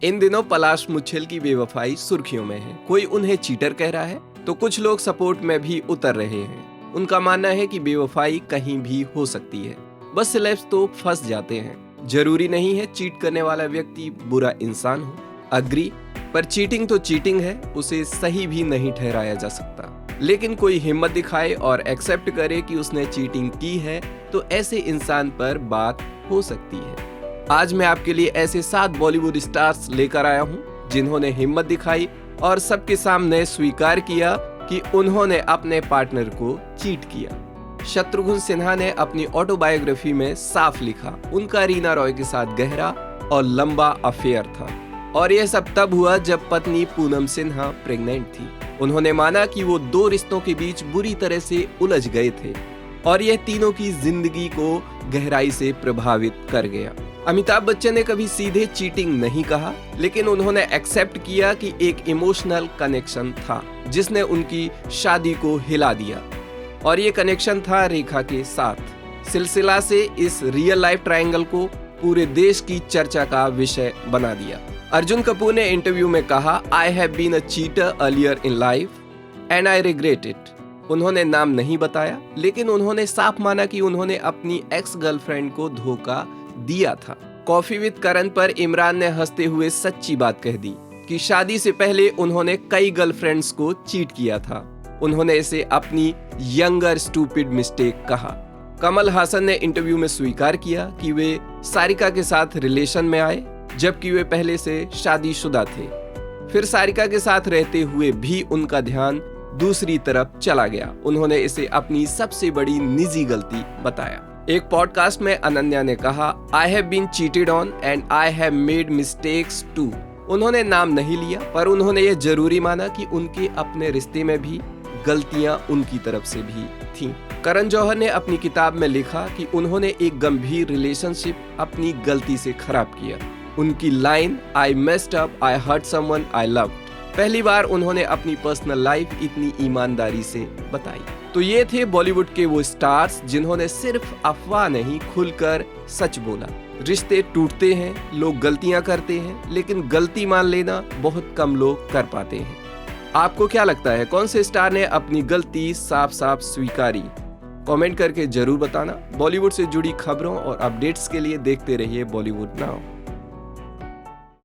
इन दिनों पलाश मुच्छल की बेवफाई सुर्खियों में है। कोई उन्हें चीटर कह रहा है तो कुछ लोग सपोर्ट में भी उतर रहे हैं। उनका मानना है कि बेवफाई कहीं भी हो सकती है, बस सेलेब्स तो फंस जाते हैं। जरूरी नहीं है चीट करने वाला व्यक्ति बुरा इंसान हो। अग्री, पर चीटिंग तो चीटिंग है, उसे सही भी नहीं ठहराया जा सकता। लेकिन कोई हिम्मत दिखाए और एक्सेप्ट करे कि उसने चीटिंग की है तो ऐसे इंसान पर बात हो सकती है। आज मैं आपके लिए ऐसे 7 बॉलीवुड स्टार्स लेकर आया हूं जिन्होंने हिम्मत दिखाई और सबके सामने स्वीकार किया कि उन्होंने अपने पार्टनर को चीट किया। शत्रुघ्न सिन्हा ने अपनी ऑटोबायोग्राफी में साफ लिखा उनका रीना रॉय के साथ गहरा और लंबा अफेयर था, और यह सब तब हुआ जब पत्नी पूनम सिन्हा प्रेग्नेंट थी। उन्होंने माना कि वो 2 रिश्तों के बीच बुरी तरह से उलझ गए थे और यह तीनों की जिंदगी को गहराई से प्रभावित कर गया। अमिताभ बच्चन ने कभी सीधे चीटिंग नहीं कहा, लेकिन उन्होंने एक्सेप्ट किया कि एक इमोशनल कनेक्शन था जिसने उनकी शादी को हिला दिया, और ये कनेक्शन था रेखा के साथ। सिलसिला से इस रियल लाइफ ट्रायंगल को पूरे देश की चर्चा का विषय बना दिया। अर्जुन कपूर ने इंटरव्यू में कहा, I have been a cheater earlier in life and I regret it. उन्होंने नाम नहीं बताया, लेकिन उन्होंने साफ माना कि उन्होंने अपनी एक्स गर्लफ्रेंड को धोखा दिया था। कॉफी विद करण पर इमरान ने हंसते हुए सच्ची बात कह दी कि शादी से पहले उन्होंने कई गर्लफ्रेंड्स को चीट किया था। उन्होंने इसे अपनी यंगर स्टूपिड मिस्टेक कहा। कमल हासन ने इंटरव्यू में स्वीकार किया कि वे सारिका के साथ रिलेशन में आए जबकि वे पहले से शादीशुदा थे। फिर सारिका के साथ रहते हुए भी उनका ध्यान दूसरी तरफ चला गया। उन्होंने इसे अपनी सबसे बड़ी निजी गलती बताया। एक पॉडकास्ट में अनन्या ने कहा, I have been cheated on and I have made mistakes too. उन्होंने नाम नहीं लिया, पर उन्होंने यह जरूरी माना कि उनके अपने रिश्ते में भी गलतियां उनकी तरफ से भी थीं। करण जौहर ने अपनी किताब में लिखा कि उन्होंने एक गंभीर रिलेशनशिप अपनी गलती से खराब किया। उनकी line, I messed up, I hurt someone I loved, पहली बार उन्होंने अपनी पर्सनल लाइफ इतनी ईमानदारी से बताई। तो ये थे बॉलीवुड के वो स्टार्स जिन्होंने सिर्फ अफवाह नहीं, खुलकर सच बोला। रिश्ते टूटते हैं, लोग गलतियां करते हैं, लेकिन गलती मान लेना बहुत कम लोग कर पाते हैं। आपको क्या लगता है, कौन से स्टार ने अपनी गलती साफ साफ स्वीकारी? कमेंट करके जरूर बताना। बॉलीवुड से जुड़ी खबरों और अपडेट्स के लिए देखते रहिए बॉलीवुड नाउ।